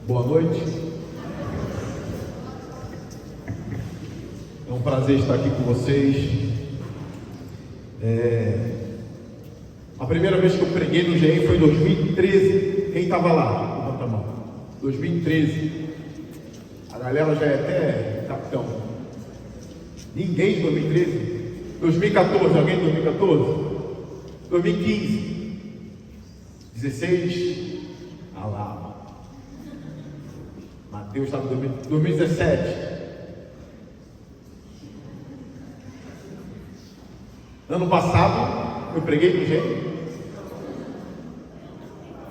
Boa noite. É um prazer estar aqui com vocês. A primeira vez que eu preguei no GEM foi em 2013. Quem estava lá? Levanta a mão. 2013. A galera já é até capitão. Ninguém de 2013? 2014, alguém de 2014? 2015? 16? Ah lá. Mateus estava em 2017. Ano passado, eu preguei no GEM.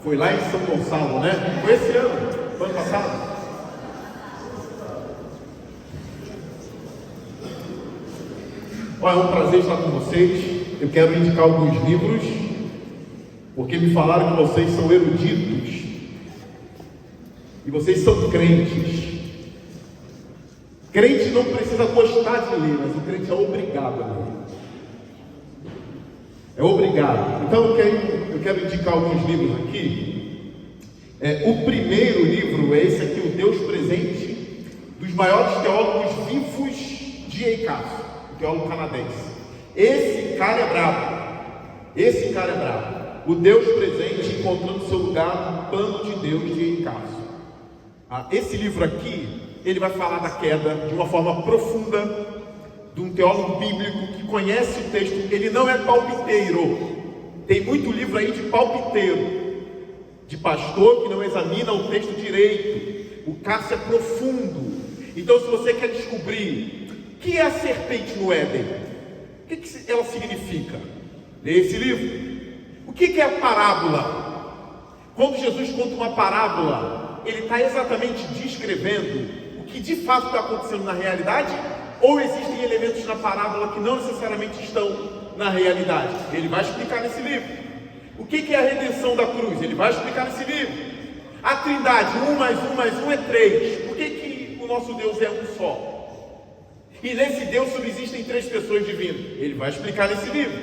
Foi lá em São Gonçalo, né? Foi esse ano, foi ano passado. Olha, é um prazer estar com vocês. Eu quero indicar alguns livros, porque me falaram que vocês são eruditos e vocês são crentes. Crente não precisa gostar de ler, mas o crente é obrigado a ler. É obrigado. Então eu quero indicar alguns livros aqui. O primeiro livro é esse aqui, O Deus Presente, dos maiores teólogos vivos de Eicaço, um teólogo canadense. Esse cara é brabo. O Deus Presente encontrando seu lugar no plano de Deus de Eicaço. Esse livro aqui, ele vai falar da queda de uma forma profunda, de um teólogo bíblico que conhece o texto. Ele não é palpiteiro. Tem muito livro aí de palpiteiro, de pastor que não examina o texto direito. O Cássio é profundo. Então, se você quer descobrir o que é a serpente no Éden, o que ela significa, lê esse livro. O que é a parábola? Quando Jesus conta uma parábola, ele está exatamente descrevendo o que de fato está acontecendo na realidade, ou existem elementos na parábola que não necessariamente estão na realidade? Ele vai explicar nesse livro. O que é a redenção da cruz? Ele vai explicar nesse livro. A trindade, 1 mais 1 mais 1 é 3. Por que o nosso Deus é um só? E nesse Deus subsistem 3 pessoas divinas. Ele vai explicar nesse livro.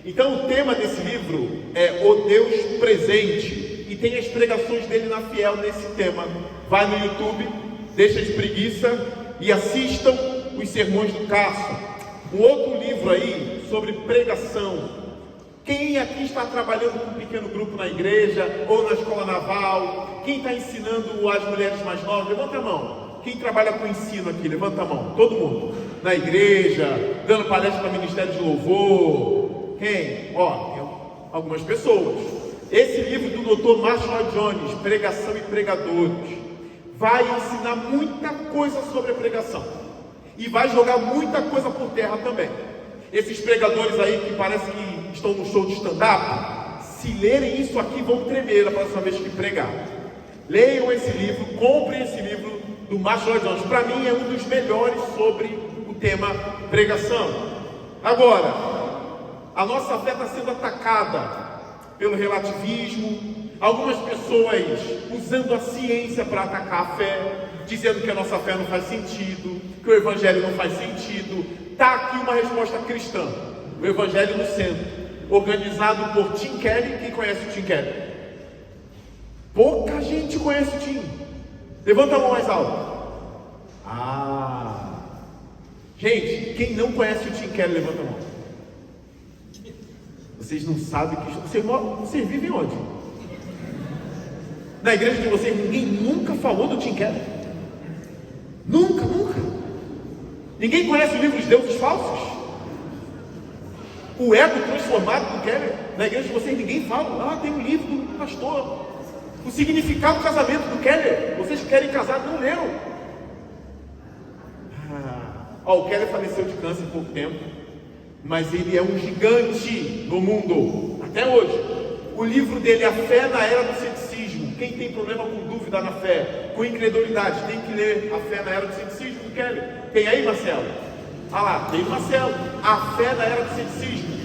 Então o tema desse livro é O Deus Presente. E tem as pregações dele na Fiel nesse tema. Vai no YouTube, deixa de preguiça e assistam os sermões do Cássio. Um outro livro aí sobre pregação. Quem aqui está trabalhando com um pequeno grupo na igreja ou na escola naval? Quem está ensinando as mulheres mais novas? Levanta a mão. Quem trabalha com ensino aqui? Levanta a mão. Todo mundo. Na igreja, dando palestra para ministério de louvor. Quem? Tem algumas pessoas. Esse livro do Dr. Marshall Lloyd Jones, Pregação e Pregadores, vai ensinar muita coisa sobre a pregação. E vai jogar muita coisa por terra também. Esses pregadores aí que parece que estão no show de stand-up, se lerem isso aqui vão tremer a próxima vez que pregar. Leiam esse livro, comprem esse livro do Marshall Lloyd Jones. Para mim é um dos melhores sobre o tema pregação. Agora, a nossa fé está sendo atacada pelo relativismo. Algumas pessoas usando a ciência para atacar a fé, dizendo que a nossa fé não faz sentido, que o Evangelho não faz sentido. Está aqui uma resposta cristã, o Evangelho no Centro, organizado por Tim Keller. Quem conhece o Tim Keller? Pouca gente conhece o Tim. Levanta a mão mais alto. Gente, quem não conhece o Tim Keller, levanta a mão. Vocês não sabem que vocês vivem onde? Na igreja de vocês ninguém nunca falou do Tim Keller? Nunca. Ninguém conhece o livro dos deuses falsos? O ego transformado do Keller? Na igreja de vocês ninguém fala. Tem um livro do pastor. O significado do casamento do Keller. Vocês que querem casar não leram. O Keller faleceu de câncer há pouco tempo, mas ele é um gigante no mundo até hoje. O livro dele, A Fé na Era do Ceticismo. Quem tem problema com dúvida na fé, com incredulidade, tem que ler A Fé na Era do Ceticismo do Keller. Tem aí, Marcelo? Tem o Marcelo. A Fé na Era do Ceticismo.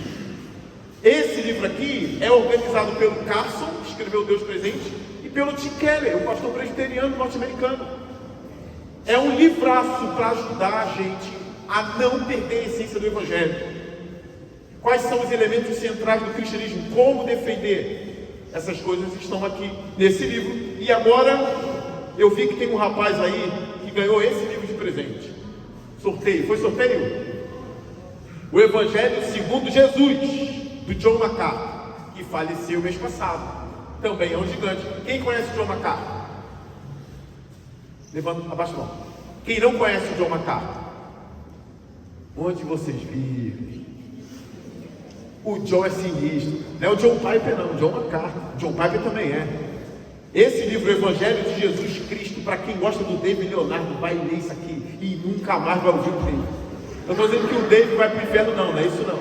Esse livro aqui é organizado pelo Carson, que escreveu O Deus Presente, e pelo Tim Keller, o pastor presbiteriano norte-americano. É um livraço para ajudar a gente a não perder a essência do Evangelho. Quais são os elementos centrais do cristianismo? Como defender? Essas coisas estão aqui nesse livro. E agora, Eu vi que tem um rapaz aí que ganhou esse livro de presente. Sorteio, foi sorteio? O Evangelho segundo Jesus, do John MacArthur, que faleceu mês passado. Também é um gigante. Quem conhece o John MacArthur? Levanta, abaixa a mão. Quem não conhece o John MacArthur? Onde vocês vivem? O John é sinistro. Não é o John Piper não, o John MacArthur. O John Piper também é. Esse livro, o Evangelho de Jesus Cristo, para quem gosta do David Leonardo, vai ler isso aqui e nunca mais vai ouvir o David. Eu estou dizendo que o David vai para o inferno, não, não é isso não.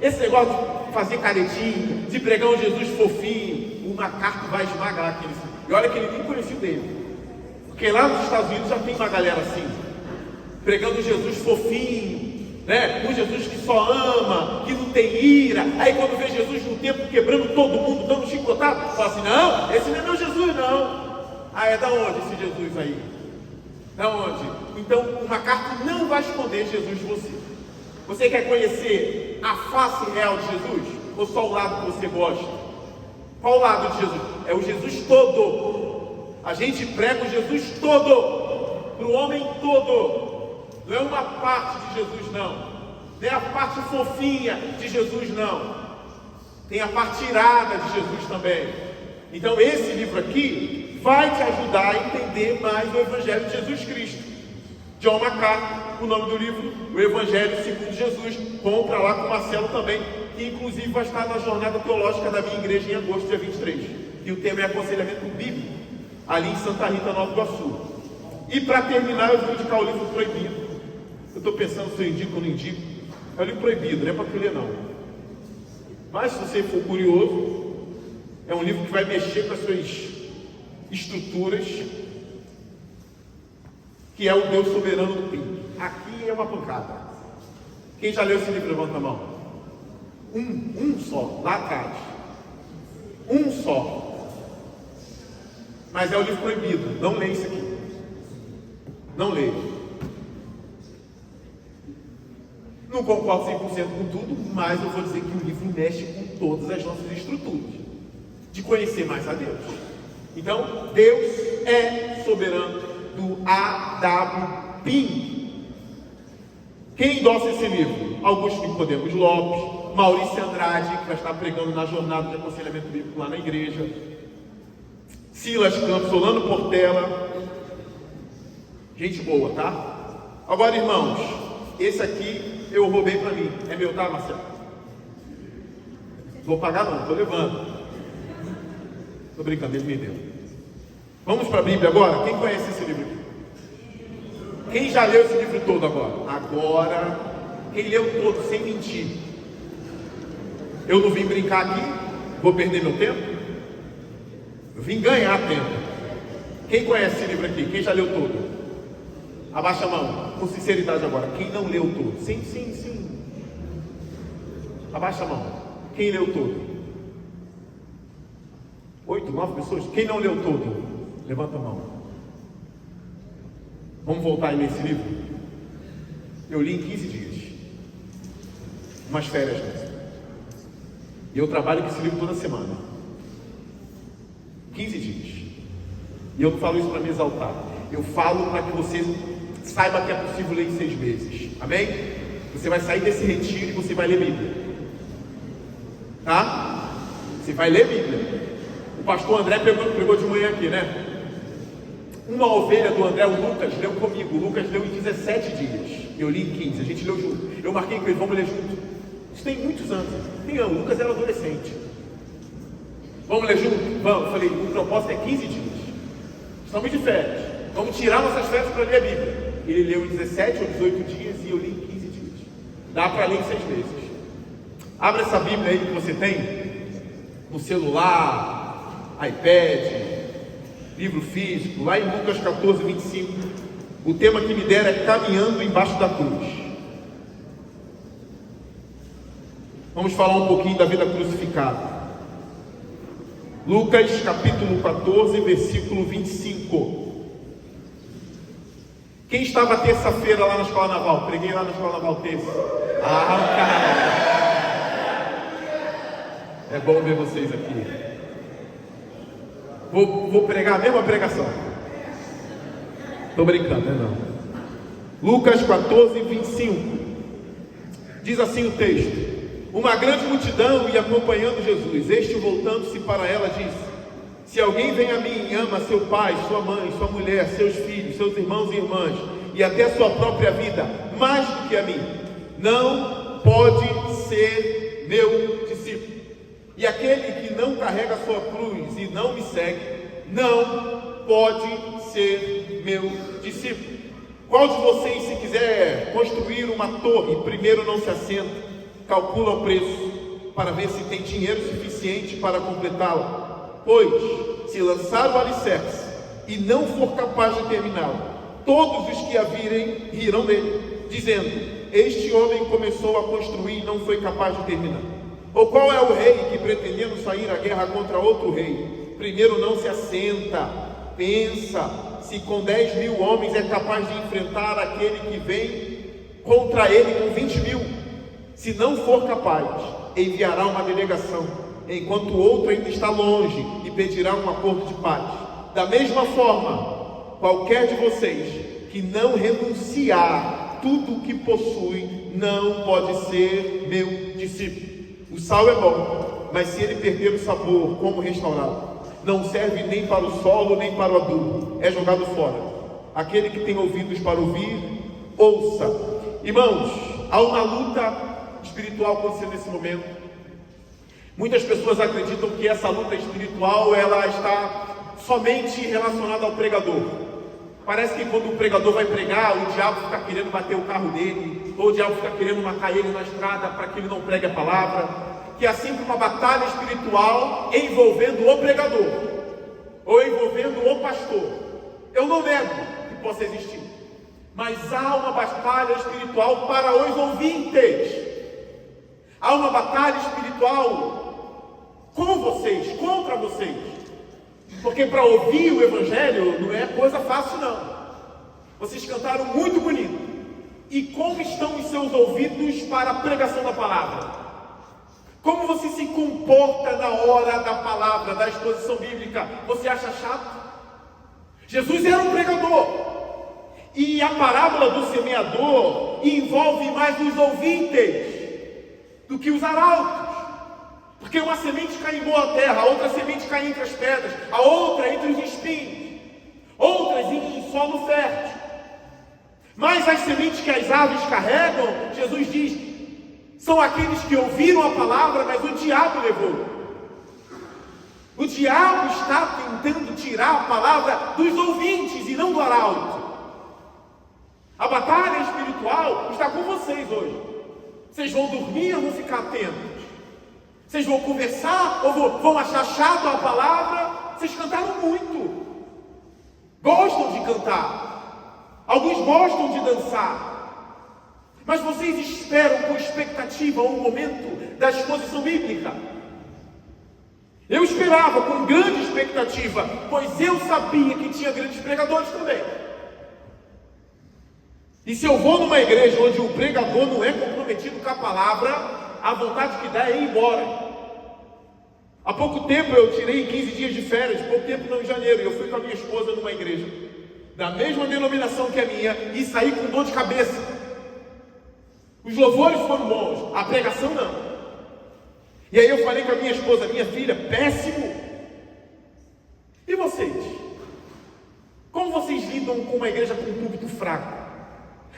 Esse negócio de fazer caretinha, de pregar um Jesus fofinho, o MacArthur vai esmagar aqueles. E olha que ele nem conhecia o David. Porque lá nos Estados Unidos já tem uma galera assim, pregando Jesus fofinho, né? Um Jesus que só ama, que não tem ira. Aí quando vê Jesus no templo quebrando todo mundo, dando chicotado, fala assim: não, esse não é meu Jesus não. Ah, é da onde esse Jesus aí? Da onde? Então o MacArthur não vai esconder Jesus de você. Você quer conhecer a face real de Jesus? Ou só o lado que você gosta? Qual o lado de Jesus? É o Jesus todo. A gente prega o Jesus todo, para o homem todo. Não é uma parte de Jesus não. Não é a parte fofinha de Jesus não. Tem a parte irada de Jesus também. Então esse livro aqui vai te ajudar a entender mais o Evangelho de Jesus Cristo. John MacArthur, o nome do livro, o Evangelho segundo Jesus. Compra lá com o Marcelo também, que inclusive vai estar na jornada teológica da minha igreja em agosto, dia 23. E o tema é aconselhamento bíblico, ali em Santa Rita, Nova Iguaçu. E para terminar, eu vou indicar o livro Proibido. Eu estou pensando se eu indico ou não indico. É um livro proibido, não é para tu ler não. Mas se você for curioso, é um livro que vai mexer com as suas estruturas, que é o Deus soberano do Pinto. Aqui é uma pancada. Quem já leu esse livro, levanta a mão. Um só, lá atrás. Um só. Mas é o livro proibido. Não leia isso aqui. Não leia. Não concordo 100% com tudo, mas eu vou dizer que o livro mexe com todas as nossas estruturas de conhecer mais a Deus. Então, Deus é soberano, do A.W. Pink. Quem endossa esse livro? Augusto Nicodemos Lopes, Maurício Andrade, que vai estar pregando na jornada de aconselhamento bíblico lá na igreja, Silas Campos, Solano Portela, gente boa, tá? Agora, irmãos, esse aqui eu roubei para mim. É meu, tá, Marcelo? Vou pagar não, estou levando. Estou brincando, ele me deu. Vamos para a Bíblia agora? Quem conhece esse livro aqui? Quem já leu esse livro todo agora? Agora, quem leu todo, sem mentir. Eu não vim brincar aqui, vou perder meu tempo. Eu vim ganhar tempo. Quem conhece esse livro aqui? Quem já leu todo? Abaixa a mão, com sinceridade agora. Quem não leu todo? Sim, sim, sim. Abaixa a mão. Quem leu todo? 8, 9 pessoas? Quem não leu todo? Levanta a mão. Vamos voltar aí nesse livro? Eu li em 15 dias. Umas férias mesmo. E eu trabalho com esse livro toda semana. 15 dias. E eu não falo isso para me exaltar. Eu falo para que você saiba que é possível ler em 6 meses. Amém? Você vai sair desse retiro e você vai ler Bíblia. Tá? Você vai ler Bíblia. O pastor André pregou de manhã aqui, né? Uma ovelha do André, o Lucas, leu comigo. O Lucas leu em 17 dias. Eu li em 15. A gente leu junto. Eu marquei com ele, vamos ler junto. Isso tem muitos anos. O Lucas era adolescente. Vamos ler junto? Vamos. Eu falei, o propósito é 15 dias. Estamos de férias. Vamos tirar nossas férias para ler a Bíblia. Ele leu em 17 ou 18 dias e eu li em 15 dias. Dá para ler em 6 meses. Abra essa Bíblia aí que você tem. No celular, iPad, livro físico, lá em Lucas 14, 25. O tema que me deram é caminhando embaixo da cruz. Vamos falar um pouquinho da vida crucificada. Lucas capítulo 14, versículo 25. Quem estava terça-feira lá na Escola Naval? Preguei lá na Escola Naval terça. Cara! É bom ver vocês aqui. Vou pregar a mesma pregação. Estou brincando, né? Não. Lucas 14, 25. Diz assim o texto: uma grande multidão ia acompanhando Jesus. Este, voltando-se para ela, disse: se alguém vem a mim e ama seu pai, sua mãe, sua mulher, seus filhos, seus irmãos e irmãs, e até sua própria vida, mais do que a mim, não pode ser meu discípulo. E aquele que não carrega a sua cruz e não me segue, não pode ser meu discípulo. Qual de vocês, se quiser construir uma torre, primeiro não se assenta, calcula o preço, para ver se tem dinheiro suficiente para completá-la? Pois, se lançar o alicerce e não for capaz de terminá-lo, todos os que a virem rirão dele, dizendo: este homem começou a construir e não foi capaz de terminar. Ou qual é o rei que, pretendendo sair à guerra contra outro rei, primeiro não se assenta, pensa se com 10.000 homens é capaz de enfrentar aquele que vem contra ele com 20.000? Se não for capaz, enviará uma delegação, enquanto o outro ainda está longe, e pedirá um acordo de paz. Da mesma forma, qualquer de vocês que não renunciar tudo o que possui, não pode ser meu discípulo. O sal é bom, mas se ele perder o sabor, como restaurá-lo? Não serve nem para o solo, nem para o adubo, é jogado fora. Aquele que tem ouvidos para ouvir, ouça. Irmãos, há uma luta espiritual acontecendo nesse momento. Muitas pessoas acreditam que essa luta espiritual, ela está somente relacionada ao pregador. Parece que quando o pregador vai pregar, o diabo fica querendo bater o carro dele, ou o diabo fica querendo matar ele na estrada para que ele não pregue a palavra. Que há sempre uma batalha espiritual envolvendo o pregador, ou envolvendo o pastor. Eu não nego que possa existir, mas há uma batalha espiritual para os ouvintes. Há uma batalha espiritual com vocês, contra vocês. Porque para ouvir o Evangelho não é coisa fácil, não. Vocês cantaram muito bonito. E como estão os seus ouvidos para a pregação da palavra? Como você se comporta na hora da palavra, da exposição bíblica? Você acha chato? Jesus era um pregador. E a parábola do semeador envolve mais os ouvintes do que os arautos. Porque uma semente cai em boa terra, a outra semente cai entre as pedras, a outra entre os espinhos, outras em solo fértil. Mas as sementes que as aves carregam, Jesus diz, são aqueles que ouviram a palavra, mas o diabo levou. O diabo está tentando tirar a palavra dos ouvintes e não do arauto. A batalha espiritual está com vocês hoje. Vocês vão dormir ou vão ficar atentos? Vocês vão conversar ou vão achar chato a palavra? Vocês cantaram muito. Gostam de cantar. Alguns gostam de dançar. Mas vocês esperam com expectativa o momento da exposição bíblica. Eu esperava com grande expectativa, pois eu sabia que tinha grandes pregadores também. E se eu vou numa igreja onde o pregador não é comprometido com a palavra, a vontade que dá é ir embora. Há pouco tempo eu tirei 15 dias de férias, pouco tempo não, em janeiro, e eu fui com a minha esposa numa igreja da mesma denominação que a minha e saí com dor de cabeça. Os louvores foram bons, a pregação não. E aí eu falei com a minha esposa, minha filha, péssimo. E vocês? Como vocês lidam com uma igreja com um púlpito fraco?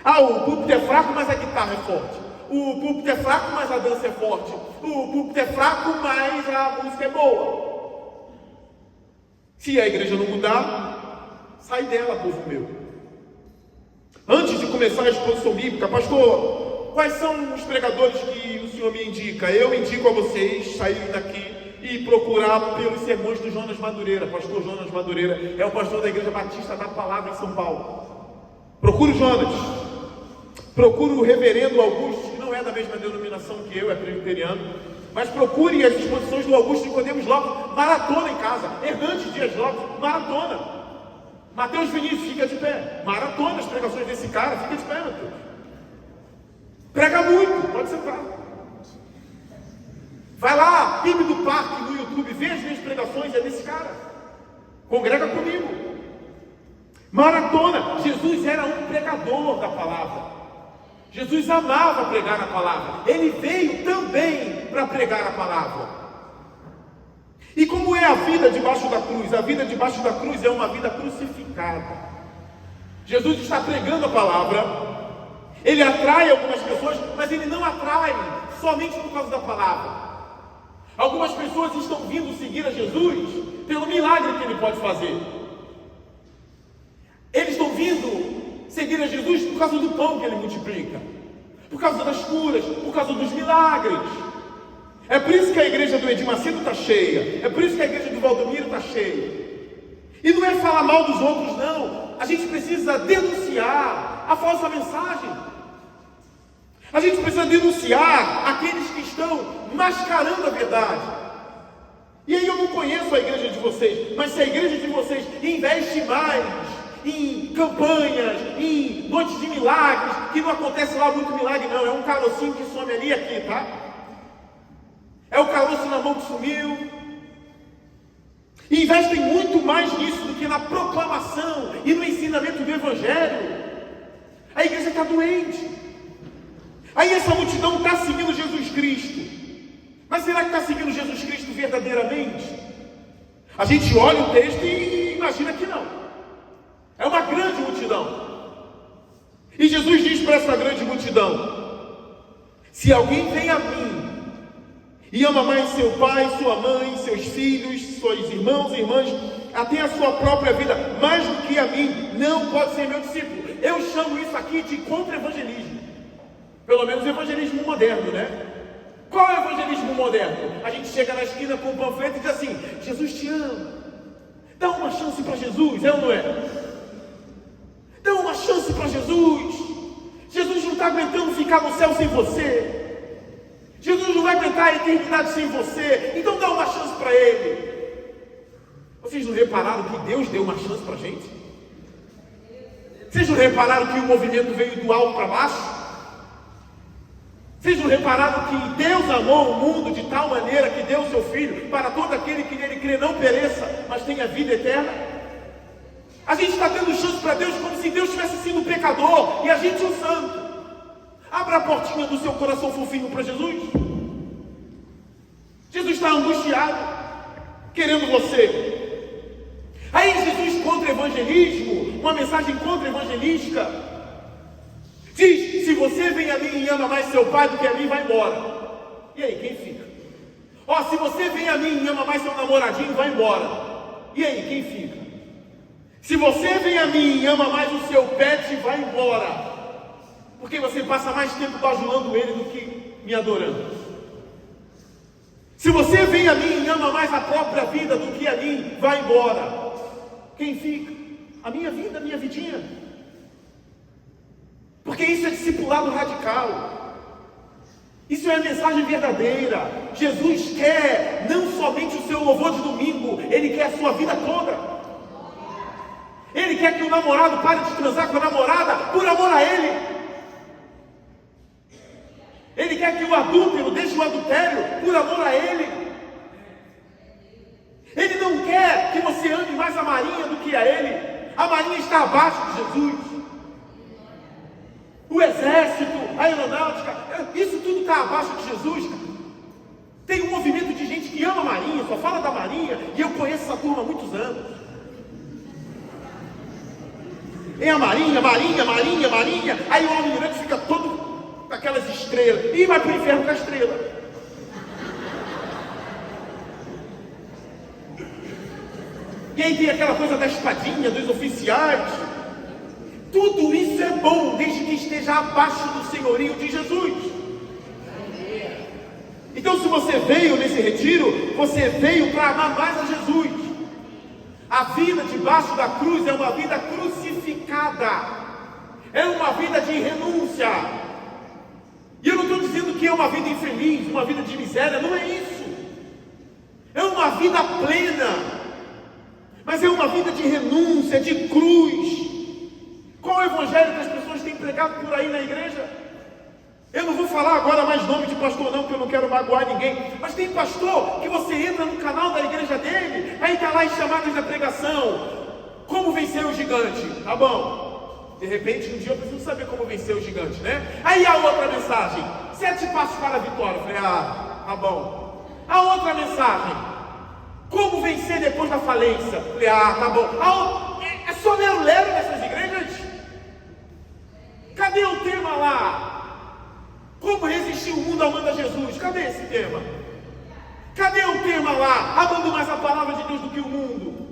Ah, o púlpito é fraco, mas a guitarra é forte. O púlpito é fraco, mas a dança é forte. O púlpito é fraco, mas a música é boa. Se a igreja não mudar, sai dela, povo meu. Antes de começar a exposição bíblica, pastor, quais são os pregadores que o senhor me indica? Eu indico a vocês saírem daqui e procurar pelos sermões do Jonas Madureira. Pastor Jonas Madureira é o pastor da Igreja Batista da Palavra em São Paulo. Procure o Jonas. Procure o reverendo Augusto, que não é da mesma denominação que eu, é presbiteriano. Mas procure as exposições do Augusto Nicodemos Lopes, maratona em casa. Hernandes Dias Lopes, maratona. Mateus Vinícius, fica de pé. Maratona as pregações desse cara, fica de pé, Mateus. Prega muito, pode sentar. Vai lá, PIB do Parque no YouTube, vê as minhas pregações, é desse cara. Congrega comigo. Maratona. Jesus era um pregador da palavra. Jesus amava pregar a palavra. Ele veio também para pregar a palavra. E como é a vida debaixo da cruz? A vida debaixo da cruz é uma vida crucificada. Jesus está pregando a palavra. Ele atrai algumas pessoas, mas ele não atrai somente por causa da palavra. Algumas pessoas estão vindo seguir a Jesus pelo milagre que ele pode fazer. Eles estão vindo seguir a Jesus por causa do pão que ele multiplica, por causa das curas, por causa dos milagres. É por isso que a igreja do Edir Macedo está cheia. É por isso que a igreja do Valdomiro está cheia. E não é falar mal dos outros, não. A gente precisa denunciar a falsa mensagem. A gente precisa denunciar aqueles que estão mascarando a verdade. E aí eu não conheço a igreja de vocês, mas se a igreja de vocês investe mais em campanhas, em noites de milagres, que não acontece lá muito milagre não, é um carocinho que some ali e aqui, tá? É o caroço na mão que sumiu. E investem muito mais nisso do que na proclamação e no ensinamento do Evangelho. A igreja está doente. Aí essa multidão está seguindo Jesus Cristo. Mas será que está seguindo Jesus Cristo verdadeiramente? A gente olha o texto e imagina que não. É uma grande multidão. E Jesus diz para essa grande multidão: se alguém vem a mim e ama mais seu pai, sua mãe, seus filhos, seus irmãos e irmãs, até a sua própria vida, mais do que a mim, não pode ser meu discípulo. Eu chamo isso aqui de contra-evangelismo. Pelo menos evangelismo moderno, né? Qual é o evangelismo moderno? A gente chega na esquina com um panfleto e diz assim: Jesus te ama. Dá uma chance para Jesus, é ou não é? Dá uma chance para Jesus. Jesus não está aguentando ficar no céu sem você. Jesus não vai aguentar a eternidade sem você. Então dá uma chance para Ele. Vocês não repararam que Deus deu uma chance para a gente? Vocês não repararam que o movimento veio do alto para baixo? Vocês não repararam que Deus amou o mundo de tal maneira que deu o seu Filho para todo aquele que nele crê não pereça, mas tenha vida eterna? A gente está dando chance para Deus como se Deus tivesse sido o pecador e a gente o santo. Abra a portinha do seu coração fofinho para Jesus. Jesus está angustiado, querendo você. Aí Jesus contra evangelismo, uma mensagem contra-evangelística, diz: se você vem a mim e ama mais seu pai do que a mim, vai embora. E aí, quem fica? Se você vem a mim e ama mais seu namoradinho, vai embora. E aí, quem fica? Se você vem a mim e ama mais o seu pet, vai embora. Porque você passa mais tempo bajulando ele do que me adorando. Se você vem a mim e ama mais a própria vida do que a mim, vai embora. Quem fica? A minha vida, a minha vidinha. Porque isso é discipulado radical. Isso é a mensagem verdadeira. Jesus quer não somente o seu louvor de domingo, Ele quer a sua vida toda. Ele quer que o namorado pare de transar com a namorada por amor a Ele. Ele quer que o adúltero deixe o adultério por amor a Ele. Ele não quer que você ame mais a Marinha do que a Ele. A Marinha está abaixo de Jesus. O exército, a aeronáutica, isso tudo está abaixo de Jesus. Tem um movimento de gente que ama a Marinha, só fala da Marinha, e eu conheço essa turma há muitos anos. É a Marinha, Marinha, Marinha, Marinha. Aí o almirante fica todo com aquelas estrelas e vai para o inferno com a estrela. E aí tem aquela coisa da espadinha, dos oficiais. Tudo isso é bom, desde que esteja abaixo do senhorio de Jesus. Então, se você veio nesse retiro, você veio para amar mais a Jesus. A vida debaixo da cruz é uma vida crucificada. É uma vida de renúncia. E eu não estou dizendo que é uma vida infeliz, uma vida de miséria, não é isso. É uma vida plena. Mas é uma vida de renúncia, de cruz. Qual é o evangelho que as pessoas têm pregado por aí na igreja? Eu não vou falar agora mais nome de pastor não, porque eu não quero magoar ninguém. Mas tem pastor que você entra no canal da igreja dele, aí está lá em chamadas da pregação: como vencer o gigante? Tá bom. De repente, um dia eu preciso saber como vencer o gigante, né? Aí a outra mensagem, 7 passos para a vitória. Eu falei, tá bom. A outra mensagem, como vencer depois da falência. Eu falei, tá bom. É só lero-lero nessas igrejas? Cadê o tema lá? Como resistir o mundo amando a Jesus? Cadê esse tema? Cadê o tema lá? Amando mais a palavra de Deus do que o mundo.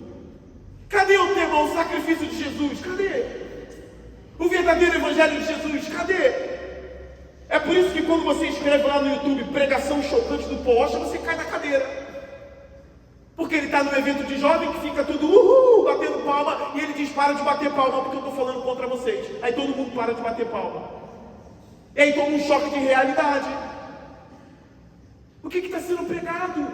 Cadê o tema? O sacrifício de Jesus? Cadê? O verdadeiro evangelho de Jesus? Cadê? É por isso que quando você escreve lá no YouTube pregação chocante do Porsche, você cai da cadeira. Porque ele está num evento de jovem que fica tudo batendo palma, e ele diz, para de bater palma porque eu estou falando contra vocês. Aí todo mundo para de bater palma. E aí toma um choque de realidade. O que está sendo pregado?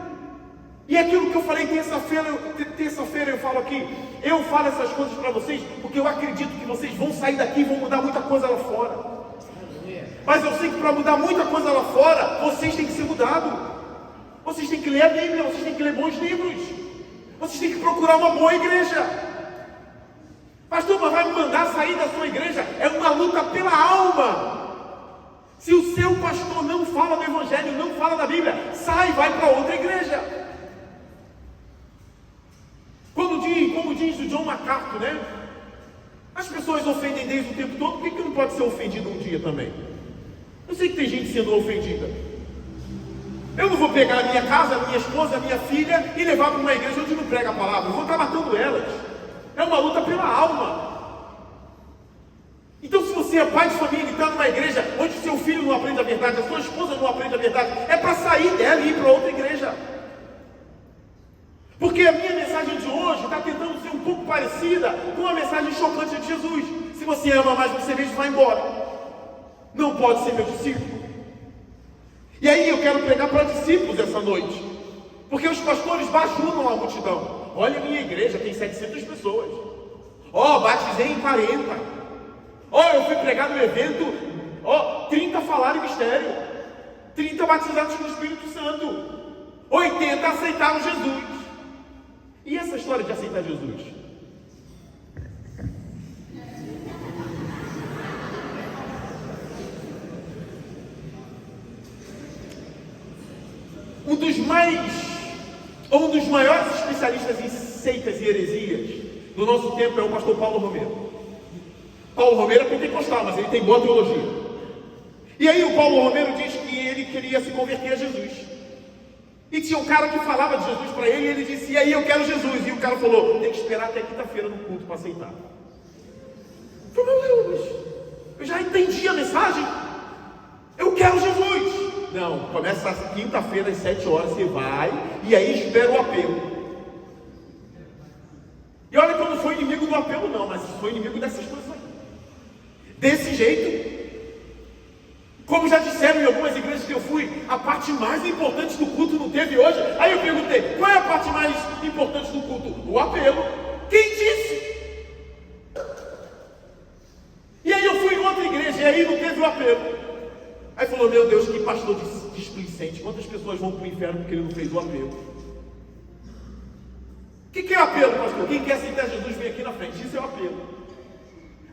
E aquilo que eu falei terça-feira eu falo aqui, eu falo essas coisas para vocês, porque eu acredito que vocês vão sair daqui e vão mudar muita coisa lá fora. Mas eu sei que para mudar muita coisa lá fora, vocês têm que ser mudados. Vocês têm que ler a Bíblia, vocês têm que ler bons livros. Vocês têm que procurar uma boa igreja. Pastor, mas vai me mandar sair da sua igreja? É uma luta pela alma. Se o seu pastor não fala do Evangelho, não fala da Bíblia, sai e vai para outra igreja. Como diz o John MacArthur, né? As pessoas ofendem Deus o tempo todo, por que não pode ser ofendido um dia também? Eu sei que tem gente sendo ofendida. Eu não vou pegar a minha casa, a minha esposa, a minha filha e levar para uma igreja onde não prega a palavra. Eu vou estar matando elas. É uma luta pela alma. Então, se você é pai de família e está numa igreja onde seu filho não aprende a verdade, a sua esposa não aprende a verdade, é para sair dela e ir para outra igreja. Porque a minha mensagem de hoje está tentando ser um pouco parecida com a mensagem chocante de Jesus. Se você ama mais você mesmo, vai embora. Não pode ser meu discípulo. E aí eu quero pregar para discípulos essa noite. Porque os pastores bajunam a multidão. Olha a minha igreja, tem 700 pessoas. Batizei em 40. Eu fui pregar no evento. 30 falaram em mistério. 30 batizados com o Espírito Santo. 80 aceitaram Jesus. E essa história de aceitar Jesus? Um dos maiores especialistas em seitas e heresias do nosso tempo é o pastor Paulo Romero. Paulo Romero é pentecostal, mas ele tem boa teologia. E aí o Paulo Romero diz que ele queria se converter a Jesus. E tinha um cara que falava de Jesus para ele, e ele disse, e aí eu quero Jesus. E o cara falou, tem que esperar até quinta-feira no culto para aceitar. Eu falei, meu Deus, eu já entendi a mensagem. Eu quero Jesus. Não, começa quinta-feira às 7 horas, você vai, e aí espera o apelo. E olha que eu não sou inimigo do apelo não, mas sou inimigo dessas coisas aí. Desse jeito. Como já disseram em algumas igrejas que eu fui, a parte mais importante do culto não teve hoje. Aí eu perguntei, qual é a parte mais importante do culto? O apelo. Quem disse? E aí eu fui em outra igreja, e aí não teve o apelo. Aí falou, meu Deus, que pastor displicente. Quantas pessoas vão para o inferno porque ele não fez o apelo? O que é o apelo, pastor? Quem quer aceitar Jesus vem aqui na frente, isso é o apelo.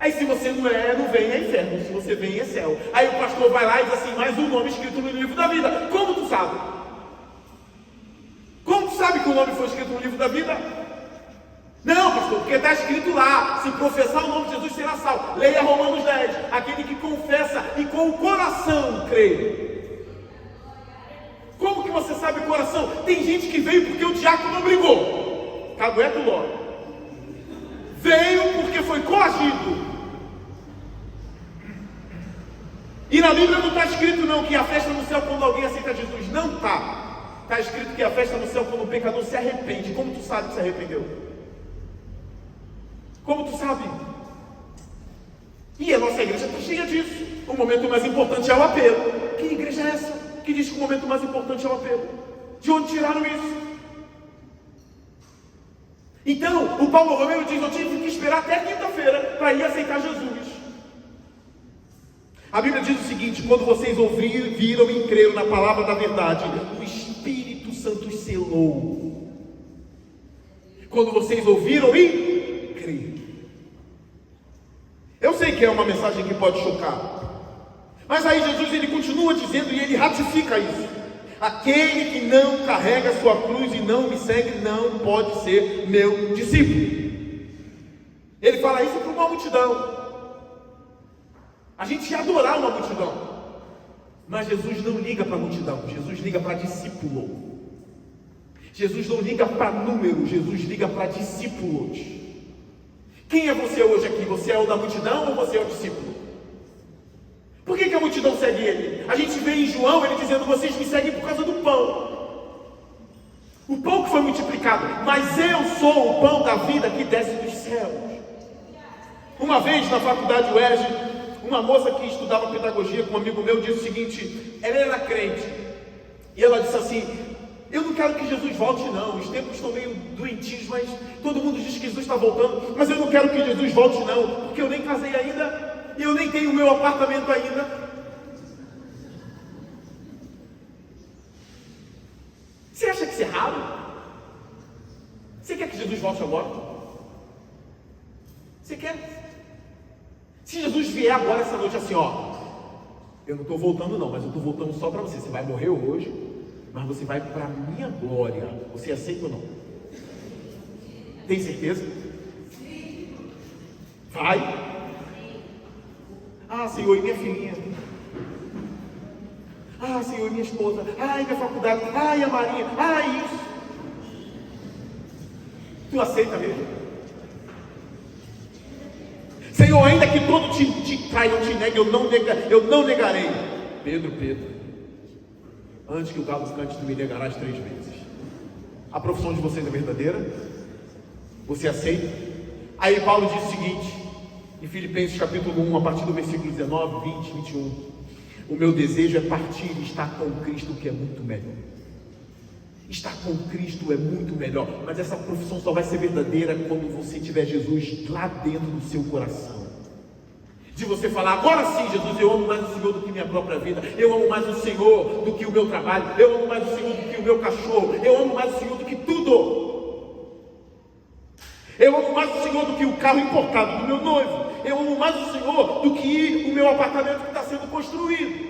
Aí se você não vem, é inferno. Se você vem, é céu. Aí o pastor vai lá e diz assim, mais um nome escrito no livro da vida. Como tu sabe? Como tu sabe que o nome foi escrito no livro da vida? Não, pastor, porque está escrito lá, se professar o nome de Jesus será salvo. Leia Romanos 10, aquele que confessa e com o coração crê. Como que você sabe o coração? Tem gente que veio porque o diácono obrigou. Cagueta o logo. Veio porque foi coagido. E na Bíblia não está escrito não que a festa no céu quando alguém aceita Jesus. Não está. Está escrito que a festa no céu quando o pecador se arrepende. Como tu sabe que se arrependeu? Como tu sabe? E a nossa igreja está cheia disso. O momento mais importante é o apelo. Que igreja é essa que diz que o momento mais importante é o apelo? De onde tiraram isso? Então, o Paulo Romero diz, eu tive que esperar até quinta-feira para ir aceitar Jesus. A Bíblia diz o seguinte, quando vocês viram e creram na palavra da verdade, o Espírito Santo os selou. Quando vocês ouviram e creram. Eu sei que é uma mensagem que pode chocar, mas aí Jesus ele continua dizendo e ele ratifica isso: aquele que não carrega a sua cruz e não me segue não pode ser meu discípulo. Ele fala isso para uma multidão. A gente ia adorar uma multidão, mas Jesus não liga para a multidão, Jesus liga para discípulo. Jesus não liga para número, Jesus liga para discípulos. Quem é você hoje aqui? Você é o da multidão ou você é o discípulo? Por que a multidão segue ele? A gente vê em João ele dizendo: vocês me seguem por causa do pão. O pão que foi multiplicado, mas eu sou o pão da vida que desce dos céus. Uma vez na faculdade UERJ, uma moça que estudava pedagogia com um amigo meu disse o seguinte: ela era crente, e ela disse assim: eu não quero que Jesus volte não, os tempos estão meio doentios, mas todo mundo diz que Jesus está voltando, mas eu não quero que Jesus volte não, porque eu nem casei ainda, e eu nem tenho o meu apartamento ainda. Você acha que isso é raro? Você quer que Jesus volte agora? Você quer? Se Jesus vier agora essa noite assim, ó, eu não estou voltando não, mas eu estou voltando só para você. Você vai morrer hoje, mas você vai para a minha glória. Você aceita ou não? Tem certeza? Vai? Ah, Senhor, e minha filhinha? Ah, Senhor, e minha esposa? Ai, minha faculdade? Ai, a Marinha? Ai, isso? Tu aceita mesmo? Senhor, ainda que todo te traiam, te negue, eu não negarei. Pedro, antes que o galo cante, tu me negarás 3 vezes. A profissão de vocês é verdadeira? Você aceita? Aí Paulo diz o seguinte, em Filipenses capítulo 1, a partir do versículo 19, 20, 21. O meu desejo é partir e estar com Cristo, que é muito melhor. Estar com Cristo é muito melhor, mas essa profissão só vai ser verdadeira quando você tiver Jesus lá dentro do seu coração. De você falar: agora sim, Jesus, eu amo mais o Senhor do que minha própria vida, eu amo mais o Senhor do que o meu trabalho, eu amo mais o Senhor do que o meu cachorro, eu amo mais o Senhor do que tudo. Eu amo mais o Senhor do que o carro importado do meu noivo, eu amo mais o Senhor do que o meu apartamento que está sendo construído.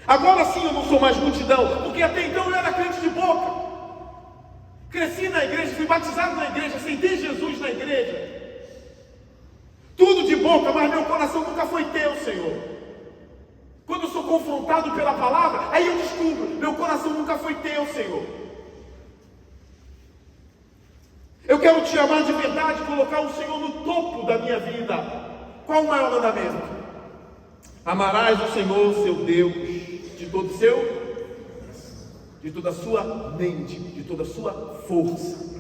Agora sim eu não sou mais multidão, porque até então eu era crente de boca. Cresci na igreja, fui batizado na igreja, aceitei Jesus na igreja. Tudo de boca, mas meu coração nunca foi teu, Senhor. Quando eu sou confrontado pela palavra, aí eu descubro, meu coração nunca foi teu, Senhor. Eu quero te amar de verdade, colocar o Senhor no topo da minha vida. Qual o maior mandamento? Amarás o Senhor, seu Deus, de todo o seu, de toda a sua mente, de toda a sua força.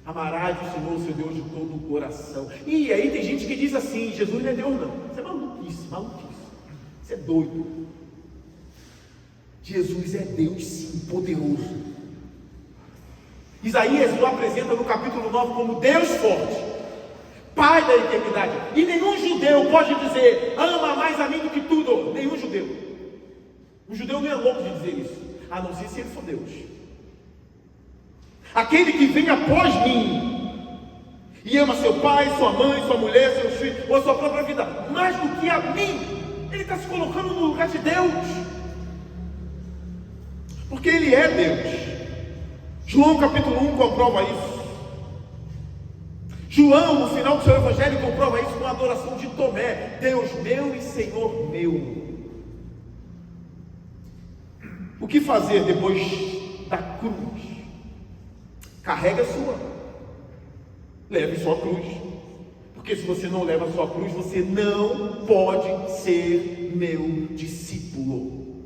Amarás o Senhor, seu Deus, de todo o coração. E aí tem gente que diz assim: Jesus não é Deus não. Isso é maluquice. Isso é doido. Jesus é Deus sim, poderoso. Isaías o apresenta no capítulo 9 como Deus forte, Pai da eternidade. E nenhum judeu pode dizer: ama mais a mim do que tudo. Nenhum judeu. O judeu não é louco de dizer isso, a não ser se ele for Deus. Aquele que vem após mim e ama seu pai, sua mãe, sua mulher, seus filhos, ou a sua própria vida, mais do que a mim, ele está se colocando no lugar de Deus, porque ele é Deus. João capítulo 1 comprova isso. João, no final do seu evangelho, comprova isso com a adoração de Tomé: Deus meu e Senhor meu. O que fazer depois da cruz? Carrega a sua, leve sua cruz, porque se você não leva a sua cruz, você não pode ser meu discípulo.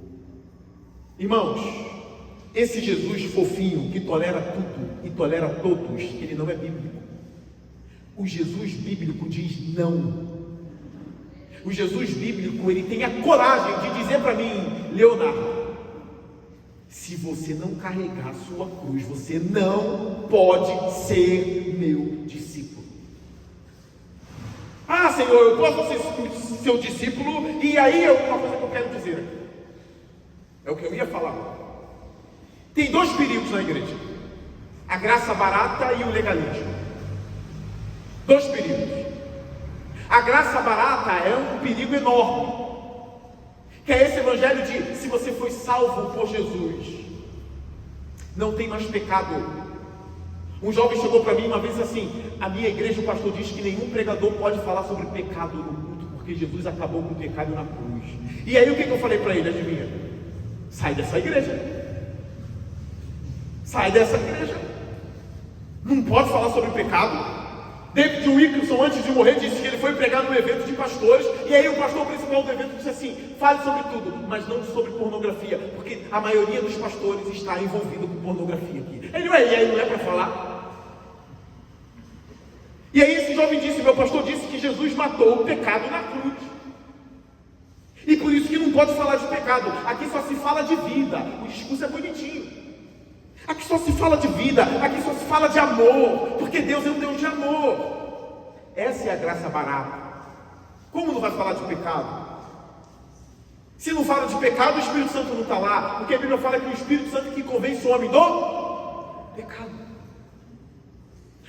Irmãos, esse Jesus fofinho que tolera tudo e tolera todos, ele não é bíblico. O Jesus bíblico diz não. O Jesus bíblico, ele tem a coragem de dizer para mim: Leonardo, se você não carregar a sua cruz, você não pode ser meu discípulo. Ah, Senhor, eu posso ser seu discípulo? E aí é uma coisa que eu quero dizer aqui. É o que eu ia falar. Tem 2 perigos na igreja: a graça barata e o legalismo. Dois perigos. A graça barata é um perigo enorme, que é esse evangelho de: se você foi salvo por Jesus, não tem mais pecado. Um jovem chegou para mim uma vez assim: a minha igreja, o pastor diz que nenhum pregador pode falar sobre pecado no culto, porque Jesus acabou com o pecado na cruz. E aí o que eu falei para ele? Adivinha? Sai dessa igreja. Sai dessa igreja. Não pode falar sobre pecado. David Wilkerson, antes de morrer, disse que ele foi pregar num evento de pastores, e aí o pastor principal do evento disse assim: fale sobre tudo, mas não sobre pornografia, porque a maioria dos pastores está envolvido com pornografia aqui. Ele, e aí não é para falar? E aí esse jovem disse: meu pastor disse que Jesus matou o pecado na cruz, e por isso que não pode falar de pecado. Aqui só se fala de vida. O discurso é bonitinho. Aqui só se fala de vida, aqui só se fala de amor, porque Deus é um Deus de amor. Essa é a graça barata. Como não vai falar de pecado? Se não fala de pecado, o Espírito Santo não está lá, porque a Bíblia fala que o Espírito Santo é que convence o homem do pecado.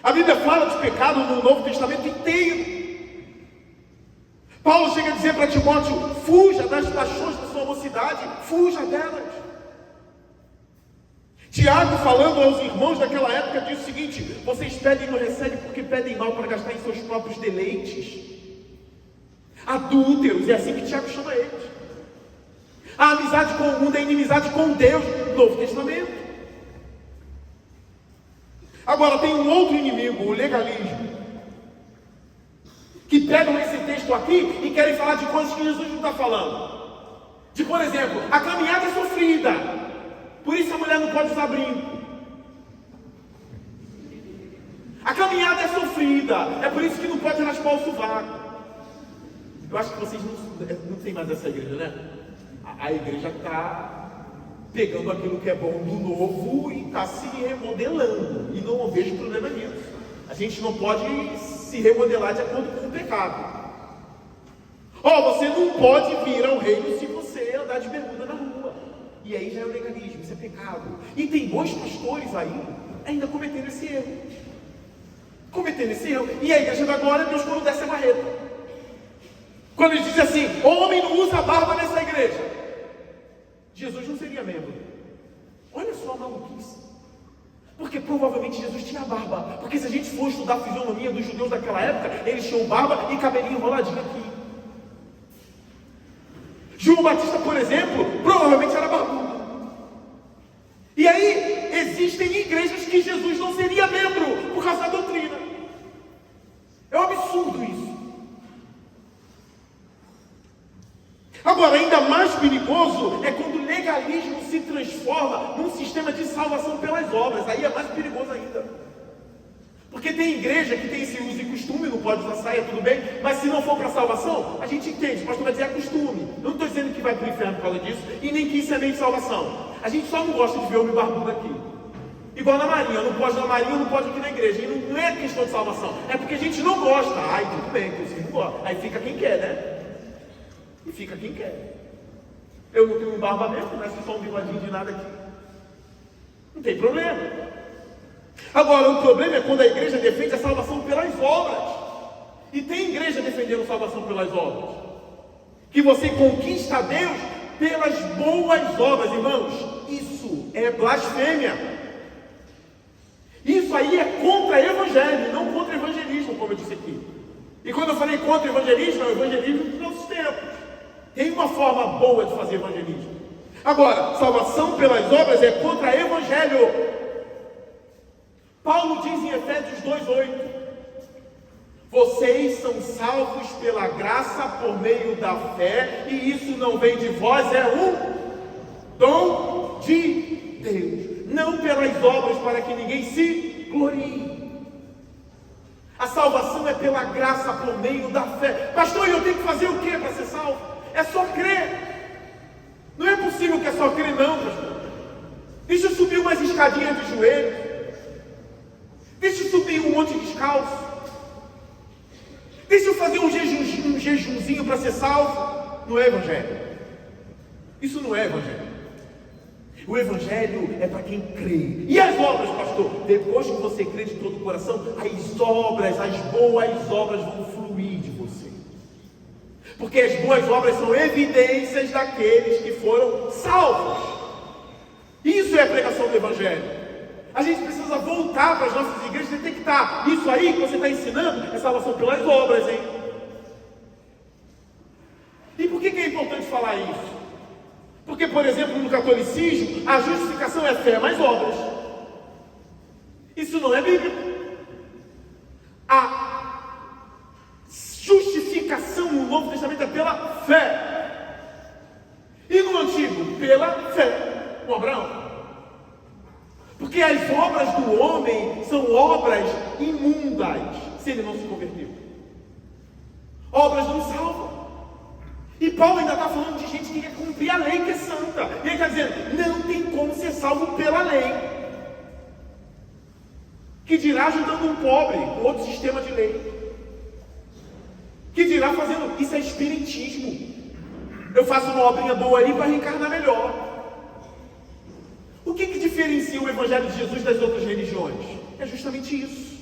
A Bíblia fala de pecado no Novo Testamento inteiro. Paulo chega a dizer para Timóteo: fuja das paixões da sua mocidade, fuja delas. Tiago, falando aos irmãos daquela época, diz o seguinte: vocês pedem e não recebem porque pedem mal para gastar em seus próprios deleites. Adúlteros, é assim que Tiago chama eles. A amizade com o mundo é inimizade com Deus, no Novo Testamento. Agora tem um outro inimigo, o legalismo, que pegam esse texto aqui e querem falar de coisas que Jesus não está falando. De, por exemplo, a caminhada é sofrida, por isso a mulher não pode usar brinco. A caminhada é sofrida, é por isso que não pode raspar o sovaco. Eu acho que vocês não têm mais essa igreja, né? A igreja está pegando aquilo que é bom do novo e está se remodelando. E não vejo problema nisso. A gente não pode se remodelar de acordo com o pecado. Você não pode vir ao reino se você andar de bermuda na rua. E aí já é o legalismo, isso é pecado. E tem bons pastores aí ainda cometendo esse erro. E a igreja da glória, Deus quando desce a marreta. Quando ele diz assim: homem não usa barba nessa igreja, Jesus não seria membro. Olha só a maluquice. Porque provavelmente Jesus tinha barba. Porque se a gente for estudar a fisionomia dos judeus daquela época, eles tinham barba e cabelinho enroladinho aqui. João Batista, por exemplo, provavelmente era barbudo. E aí, existem igrejas que Jesus não seria membro por causa da doutrina. É um absurdo isso. Agora, ainda mais perigoso é quando o legalismo se transforma num sistema de salvação pelas obras. Aí é mais perigoso ainda. Porque tem igreja que tem esse uso e costume, não pode usar saia, tudo bem, mas se não for para salvação, a gente entende, o pastor vai dizer é costume. Eu não estou dizendo que vai para o inferno por causa disso, e nem que isso é meio de salvação. A gente só não gosta de ver homem barbudo aqui. Igual na marinha, não pode na marinha, não pode aqui na igreja. E não é questão de salvação, é porque a gente não gosta. Ai, tudo bem, você não gosta. Aí fica quem quer, né? E fica quem quer. Eu não tenho barba mesmo, não é só um bigodinho de nada aqui. Não tem problema. Agora, o problema é quando a igreja defende a salvação pelas obras. E tem igreja defendendo salvação pelas obras. Que você conquista a Deus pelas boas obras, irmãos. Isso é blasfêmia. Isso aí é contra evangelho, não contra evangelismo, como eu disse aqui. E quando eu falei contra evangelismo, é o evangelismo dos nossos tempos. Tem uma forma boa de fazer evangelismo. Agora, salvação pelas obras é contra evangelho. Paulo diz em Efésios 2:8: vocês são salvos pela graça por meio da fé, e isso não vem de vós, é um dom de Deus, não pelas obras para que ninguém se glorie. A salvação é pela graça por meio da fé. Pastor, eu tenho que fazer o que para ser salvo? É só crer. Não é possível que é só crer, não, pastor. Deixa eu subir umas escadinhas de joelho. Deixa eu subir um monte descalço. Deixa eu fazer um jejumzinho para ser salvo. Não é evangelho. Isso não é evangelho. O evangelho é para quem crê. E as obras, pastor? Depois que você crê de todo o coração, as obras, as boas obras vão fluir de você. Porque as boas obras são evidências daqueles que foram salvos. Isso é a pregação do Evangelho. A gente precisa voltar para as nossas igrejas e detectar. Isso aí que você está ensinando é salvação pelas obras, hein? E por que é importante falar isso? Porque, por exemplo, no catolicismo, a justificação é fé mais obras. Isso não é bíblico. A justificação no Novo Testamento é pela fé. E no Antigo, pela fé. Com Abraão. Porque as obras do homem são obras imundas, se ele não se converteu. Obras não salvam. E Paulo ainda está falando de gente que quer cumprir a lei, que é santa. E ele está dizendo, não tem como ser salvo pela lei. Que dirá ajudando um pobre com outro sistema de lei. Que dirá fazendo, isso é espiritismo. Eu faço uma obrinha boa aí para reencarnar melhor. O que diferencia o Evangelho de Jesus das outras religiões? É justamente isso.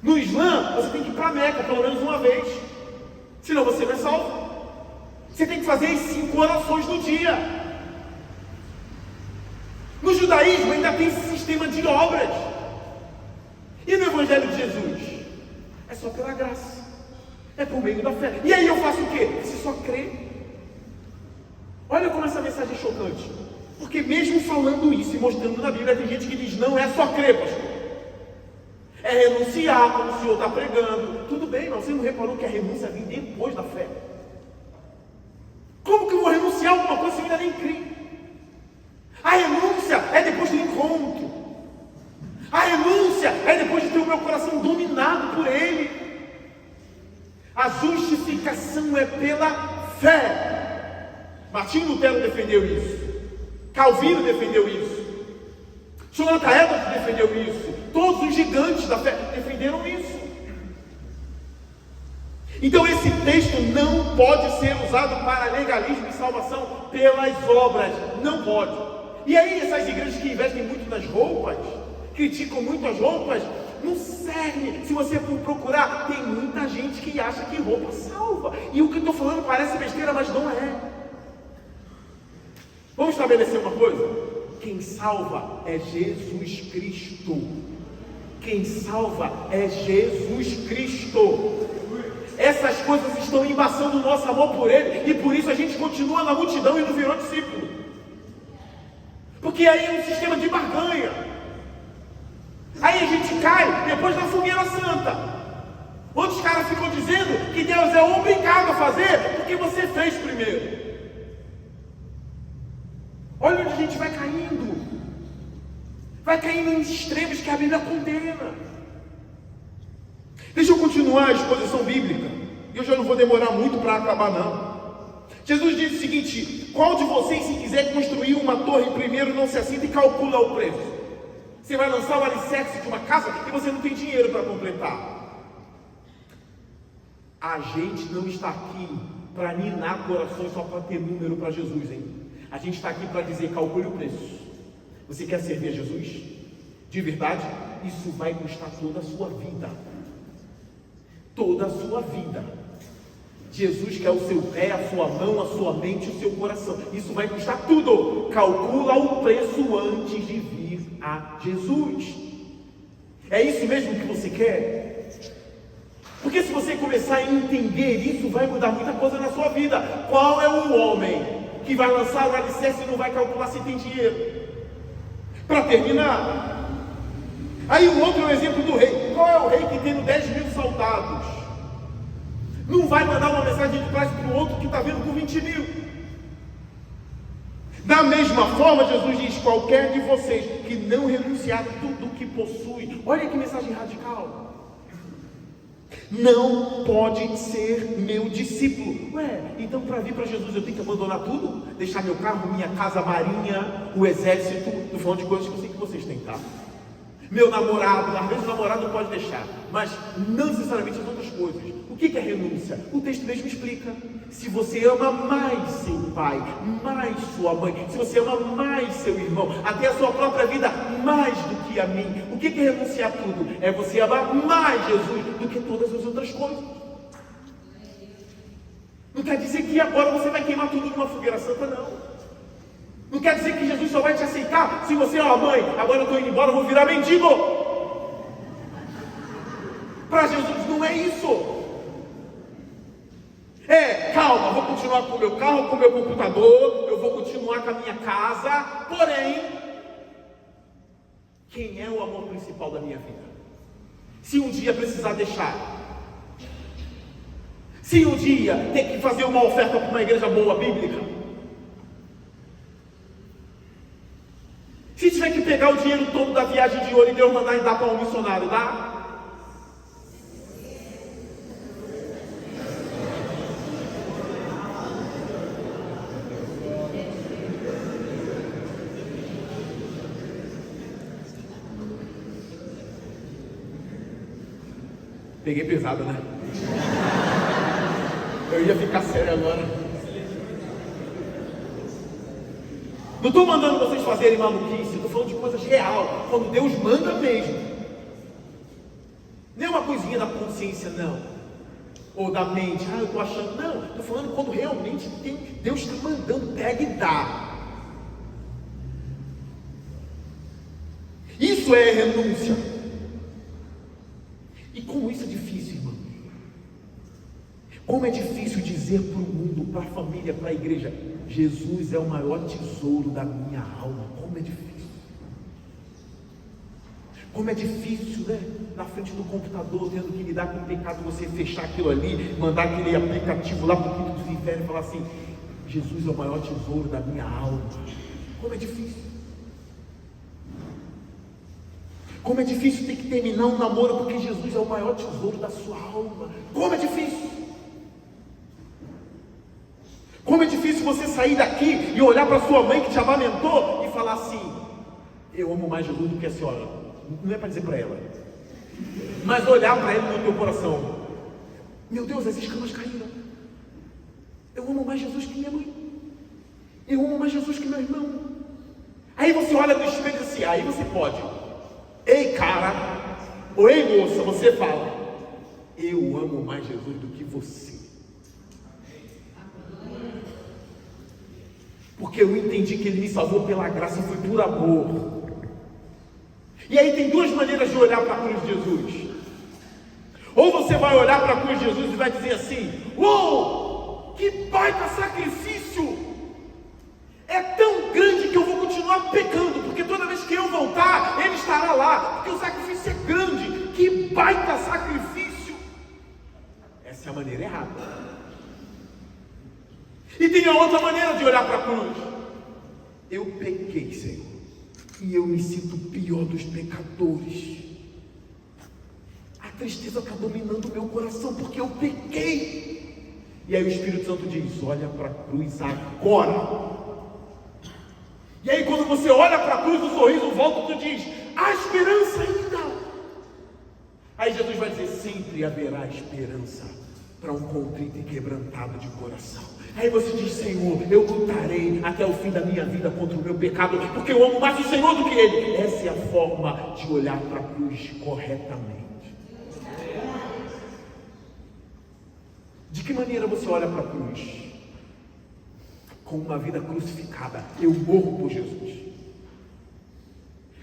No Islã, você tem que ir para Meca pelo menos uma vez. Senão você não é salvo. Você tem que fazer as 5 orações no dia. No judaísmo ainda tem esse sistema de obras. E no Evangelho de Jesus? É só pela graça. É por meio da fé. E aí eu faço o quê? Você só crê. Olha como essa mensagem é chocante. Porque mesmo falando isso e mostrando na Bíblia, tem gente que diz, não é só crer, pastor. É renunciar, como o senhor está pregando. Tudo bem, mas você não reparou que a renúncia vem depois da fé? Como que eu vou renunciar a alguma coisa se eu ainda nem criei? A renúncia é depois do encontro. A renúncia é depois de ter o meu coração dominado por Ele. A justificação é pela fé. Martinho Lutero defendeu isso. Calvino defendeu isso. Jonathan Edwards defendeu isso. Todos os gigantes da fé defenderam isso. Então esse texto não pode ser usado para legalismo e salvação pelas obras. Não pode. E aí essas igrejas que investem muito nas roupas, criticam muito as roupas, não serve. Se você for procurar, tem muita gente que acha que roupa salva. E o que eu estou falando parece besteira, mas não é. Vamos estabelecer uma coisa? Quem salva é Jesus Cristo. Quem salva é Jesus Cristo. Essas coisas estão embaçando o nosso amor por Ele, e por isso a gente continua na multidão e não virou discípulo. Porque aí é um sistema de barganha. Aí a gente cai depois da fogueira santa. Outros caras ficam dizendo que Deus é obrigado a fazer porque você fez primeiro. Olha onde a gente vai caindo. Vai caindo em extremos que a Bíblia condena. Deixa eu continuar a exposição bíblica. E eu já não vou demorar muito para acabar não. Jesus disse o seguinte: qual de vocês, se quiser construir uma torre primeiro, não se assenta e calcula o preço? Você vai lançar o alicerce de uma casa e você não tem dinheiro para completar. A gente não está aqui para ninar corações só para ter número para Jesus, hein? A gente está aqui para dizer, calcule o preço. Você quer servir a Jesus? De verdade? Isso vai custar toda a sua vida. Toda a sua vida. Jesus quer o seu pé, a sua mão, a sua mente, o seu coração. Isso vai custar tudo. Calcula o preço antes de vir a Jesus. É isso mesmo que você quer? Porque se você começar a entender isso, vai mudar muita coisa na sua vida. Qual é o homem que vai lançar o alicerce e não vai calcular se tem dinheiro? Para terminar, aí o outro é o exemplo do rei. Qual é o rei que tem 10.000 soldados? Não vai mandar uma mensagem de paz para o outro que está vindo com 20.000. Da mesma forma, Jesus diz: qualquer de vocês que não renunciar tudo o que possui. Olha que mensagem radical. Não pode ser meu discípulo. Ué, então para vir para Jesus eu tenho que abandonar tudo? Deixar meu carro, minha casa, a marinha, o exército? Estou falando de coisas que eu sei que vocês têm, tá? meu namorado, às vezes o namorado não pode deixar, mas não necessariamente as outras coisas. O que é renúncia? O texto mesmo explica. Se você ama mais seu pai, mais sua mãe, se você ama mais seu irmão, até a sua própria vida mais do que a mim, o que é renunciar tudo? É você amar mais Jesus do que todas as outras coisas. Não quer dizer que agora você vai queimar tudo numa fogueira santa, não. Não quer dizer que Jesus só vai te aceitar se você, mãe, agora eu estou indo embora, eu vou virar mendigo. Para Jesus não é isso. Calma, vou continuar com o meu carro, com o meu computador, eu vou continuar com a minha casa, porém, quem é o amor principal da minha vida? Se um dia precisar deixar, se um dia ter que fazer uma oferta para uma igreja boa, bíblica, se tiver que pegar o dinheiro todo da viagem de ouro e Deus mandar dar para um missionário, dá? Peguei pesado, né? Eu ia ficar sério agora. Não estou mandando vocês fazerem maluquice, estou falando de coisas real, quando Deus manda mesmo. Nem uma coisinha da consciência, não. Ou da mente, eu estou achando, não. Estou falando quando realmente Deus está mandando, pega e dá. Isso é renúncia. E como isso é difícil, irmão. Como é difícil dizer para o mundo, para a família, para a igreja: Jesus é o maior tesouro da minha alma. Como é difícil. Como é difícil, né? Na frente do computador, tendo que lidar com o pecado, você fechar aquilo ali, mandar aquele aplicativo lá para o quinto dos infernos e falar assim: Jesus é o maior tesouro da minha alma. Como é difícil. Como é difícil ter que terminar um namoro porque Jesus é o maior tesouro da sua alma. Como é difícil. Como é difícil você sair daqui e olhar para sua mãe que te amamentou e falar assim: eu amo mais Jesus do que a senhora. Não é para dizer para ela, mas olhar para ele no teu coração: meu Deus, as escamas caíram. Eu amo mais Jesus que minha mãe. Eu amo mais Jesus que meu irmão. Aí você olha no espelho e diz assim: aí você pode. Ei, cara, ou ei, moça, você fala: eu amo mais Jesus do que você. Porque eu entendi que Ele me salvou pela graça, foi por amor. E aí tem duas maneiras de olhar para a cruz de Jesus. Ou você vai olhar para a cruz de Jesus e vai dizer assim: uou, que baita sacrifício! É tão grande que eu vou continuar pecando, porque toda vez que eu voltar, Ele estará lá, porque o sacrifício é grande. Que baita sacrifício! Essa é a maneira errada. E tem a outra maneira de olhar para a cruz: eu pequei, Senhor, e eu me sinto o pior dos pecadores. A tristeza está dominando o meu coração porque eu pequei. E aí o Espírito Santo diz: olha para a cruz agora. E aí quando você olha para a cruz, o sorriso volta e tu diz: há esperança ainda. Aí Jesus vai dizer: sempre haverá esperança para um contrito e quebrantado de coração. Aí você diz: Senhor, eu lutarei até o fim da minha vida contra o meu pecado, porque eu amo mais o Senhor do que Ele. Essa é a forma de olhar para a cruz corretamente. De que maneira você olha para a cruz? Com uma vida crucificada. Eu morro por Jesus.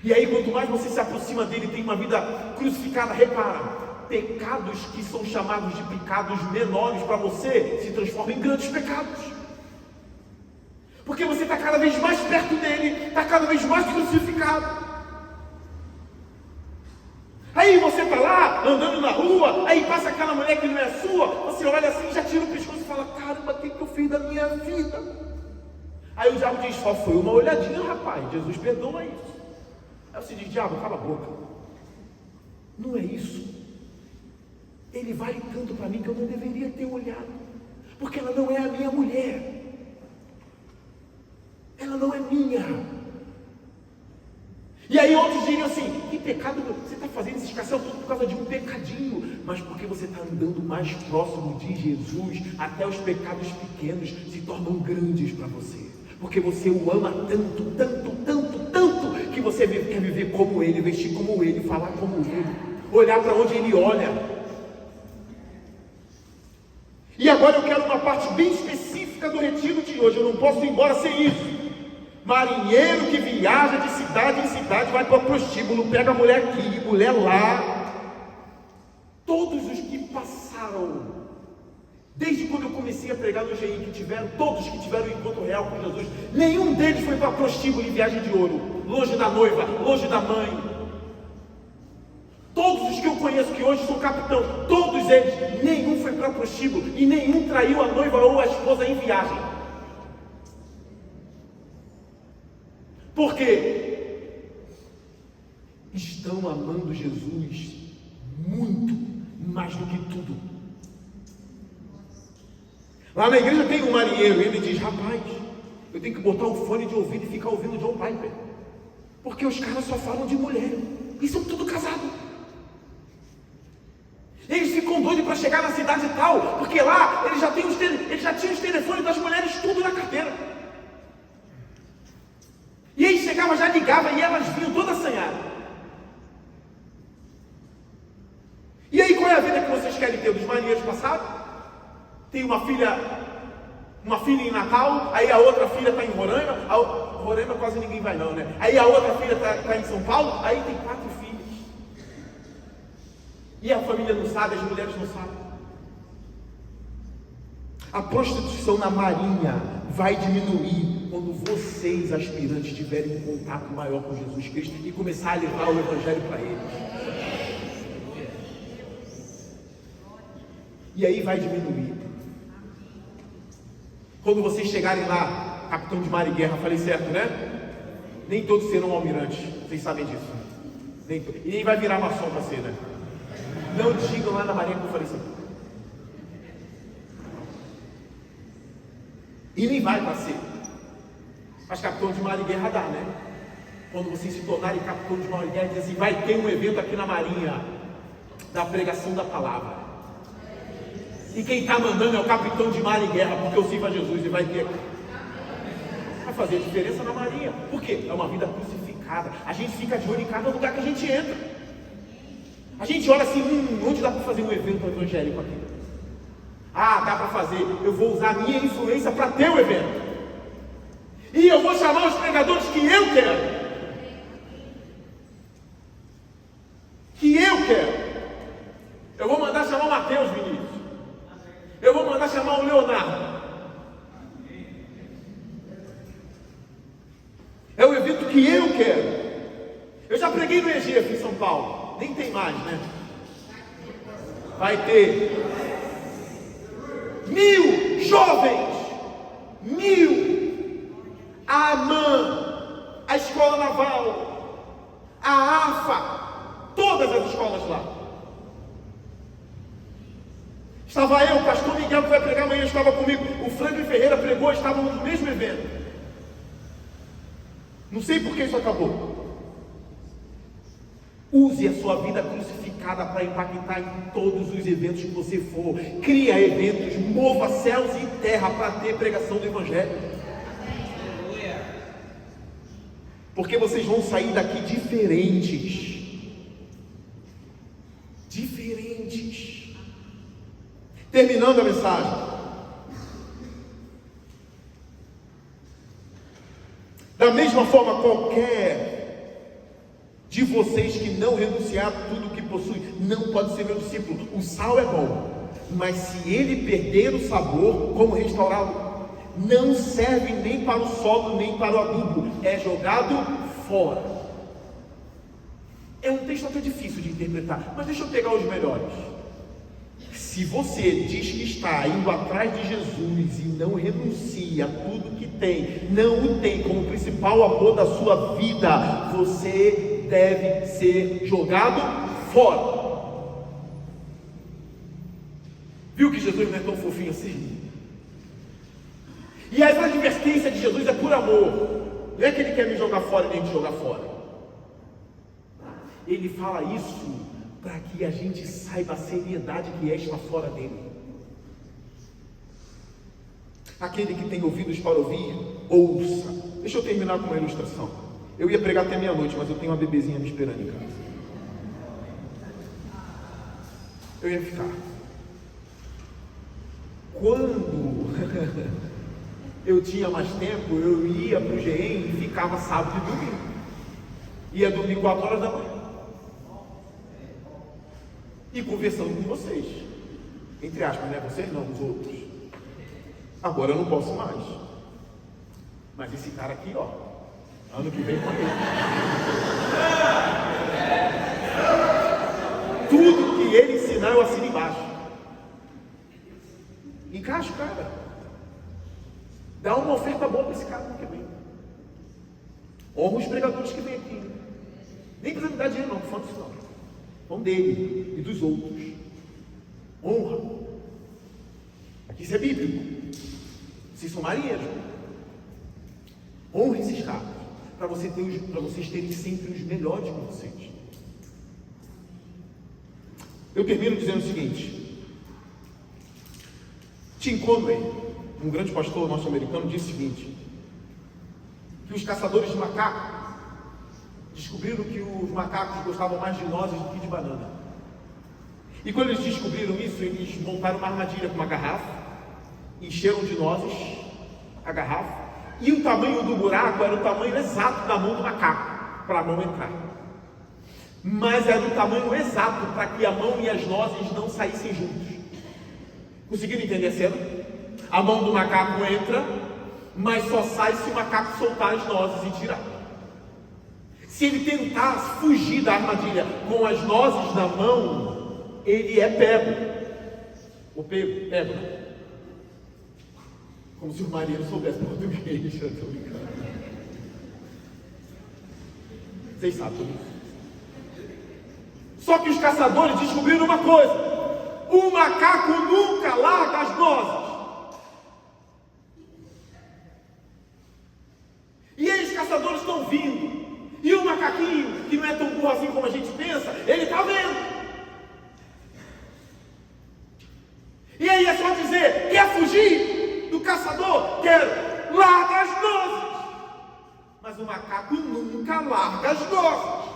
E aí quanto mais você se aproxima dele, tem uma vida crucificada. Repara, pecados que são chamados de pecados menores para você se transformam em grandes pecados, porque você está cada vez mais perto dele, está cada vez mais crucificado. Aí você está lá andando na rua, aí passa aquela mulher que não é sua, você olha assim, já tira o pescoço e fala: caramba, o que eu fiz da minha vida? Aí o diabo diz: só foi uma olhadinha, rapaz, Jesus perdoa isso. Aí você diz: diabo, cala a boca, não é isso. Ele vale tanto para mim que eu não deveria ter olhado, porque ela não é a minha mulher, ela não é minha. E aí outros diriam assim: que pecado fazendo esse escarcéu tudo por causa de um pecadinho, mas porque você está andando mais próximo de Jesus, até os pecados pequenos se tornam grandes para você, porque você o ama tanto, tanto, tanto, tanto, que você quer viver como Ele, vestir como Ele, falar como Ele, olhar para onde Ele olha. E agora eu quero uma parte bem específica do retiro de hoje, eu não posso ir embora sem isso. Marinheiro que viaja de cidade em cidade, vai para o prostíbulo, pega a mulher aqui, mulher lá. Todos os que passaram, desde quando eu comecei a pregar no GI, todos que tiveram um encontro real com Jesus, nenhum deles foi para prostíbulo em viagem de ouro, longe da noiva, longe da mãe. Todos os que eu conheço que hoje são capitão, todos eles, nenhum foi para prostíbulo e nenhum traiu a noiva ou a esposa em viagem. Por quê? Estão amando Jesus muito mais do que tudo. Lá na igreja tem um marinheiro e ele diz: rapaz, eu tenho que botar o fone de ouvido e ficar ouvindo John Piper, porque os caras só falam de mulher e são tudo casados. Eles ficam doidos para chegar na cidade tal, porque lá eles já tinham os telefones das mulheres tudo na carteira. E aí chegava, já ligava e elas vinham todas assanhadas. E aí qual é a vida que vocês querem ter? Dos marinheiros passados? Tem uma filha em Natal, aí a outra filha está em Roraima. Roraima quase ninguém vai não, né? Aí a outra filha está em São Paulo, aí tem 4 filhos. E a família não sabe, as mulheres não sabem. A prostituição na marinha vai diminuir quando vocês, aspirantes, tiverem um contato maior com Jesus Cristo e começar a levar o Evangelho para eles. E aí vai diminuir. Quando vocês chegarem lá, capitão de mar e guerra, falei certo, né? Nem todos serão almirantes, vocês sabem disso. E nem vai virar maçom para ser, né? Não digam lá na marinha que eu falei assim. E nem vai para ser. Mas capitão de mar e guerra dá, né? Quando vocês se tornarem capitão de mar e guerra, diz assim: vai ter um evento aqui na marinha da pregação da palavra. E quem está mandando é o capitão de mar e guerra, porque eu sirvo a Jesus e vai ter. Vai fazer diferença na marinha. Por quê? É uma vida crucificada. A gente fica de olho em cada lugar que a gente entra. A gente olha assim: onde dá para fazer um evento evangélico aqui? Ah, dá para fazer. Eu vou usar a minha influência para ter o evento. E eu vou chamar os pregadores que eu quero. Eu vou mandar chamar o Mateus, ministro. Eu vou mandar chamar o Leonardo. É o evento que eu quero. Eu já preguei no Egito, em São Paulo. Nem tem mais, né? Vai ter 1000 jovens. 1000. A AMAN, a Escola Naval, a AFA, todas as escolas lá. Estava eu, o pastor Miguel, que vai pregar amanhã, estava comigo. O Franklin Ferreira pregou, estávamos no mesmo evento. Não sei por que isso acabou. Use a sua vida crucificada para impactar em todos os eventos que você for. Cria eventos, mova céus e terra para ter pregação do Evangelho. Porque vocês vão sair daqui diferentes. Diferentes. Terminando a mensagem. Da mesma forma, qualquer de vocês que não renunciar a tudo que possui, não pode ser meu discípulo. O sal é bom, mas se ele perder o sabor, como restaurá-lo? Não serve nem para o solo, nem para o adubo, é jogado fora. É um texto até difícil de interpretar, mas deixa eu pegar os melhores. Se você diz que está indo atrás de Jesus e não renuncia a tudo que tem, não o tem como principal amor da sua vida, você deve ser jogado fora. Viu que Jesus não é tão fofinho assim? E a advertência de Jesus é por amor. Não é que ele quer me jogar fora e nem te jogar fora. ele fala isso para que a gente saiba a seriedade que é estar fora dele. Aquele que tem ouvidos para ouvir, ouça. Deixa eu terminar com uma ilustração. Eu ia pregar até meia-noite, mas eu tenho uma bebezinha me esperando em casa. Eu ia ficar. Quando eu tinha mais tempo, eu ia para o GEM e ficava sábado e domingo. Ia dormir 4 horas da manhã. E conversando com vocês. Entre aspas, né? Vocês não, os outros. Agora eu não posso mais. Mas esse cara aqui, ó, ano que vem com ele. Tudo que ele ensinar eu assino embaixo. Encaixa o cara. Dá uma oferta boa para esse cara ano que vem. Honra os pregadores que vêm aqui. Nem precisa me dar dinheiro não, não fala disso não. Vão dele e dos outros. Honra. Aqui isso é bíblico. Vocês são marinheiros. Honre esses caras, para vocês terem sempre os melhores com vocês. Eu termino dizendo o seguinte: Tim Conway, um grande pastor norte-americano, disse o seguinte: que os caçadores de macacos descobriram que os macacos gostavam mais de nozes do que de banana. E quando eles descobriram isso, eles montaram uma armadilha com uma garrafa, encheram de nozes a garrafa, e o tamanho do buraco era o tamanho exato da mão do macaco, para a mão entrar. Mas era o tamanho exato para que a mão e as nozes não saíssem juntos. Conseguiram entender a cena? A mão do macaco entra, mas só sai se o macaco soltar as nozes e tirar. Se ele tentar fugir da armadilha com as nozes na mão, ele é pego. Ou pego, né? Como se o marinheiro soubesse português, eu estou brincando. Vocês sabem tudo isso. Só que os caçadores descobriram uma coisa: o macaco nunca larga as nozes. E aí os caçadores estão vindo. E o macaquinho, que não é tão burro assim como a gente pensa, ele está vendo. E aí é só dizer: quer fugir do caçador? Quero. Larga as nozes. Mas o macaco nunca larga as nozes.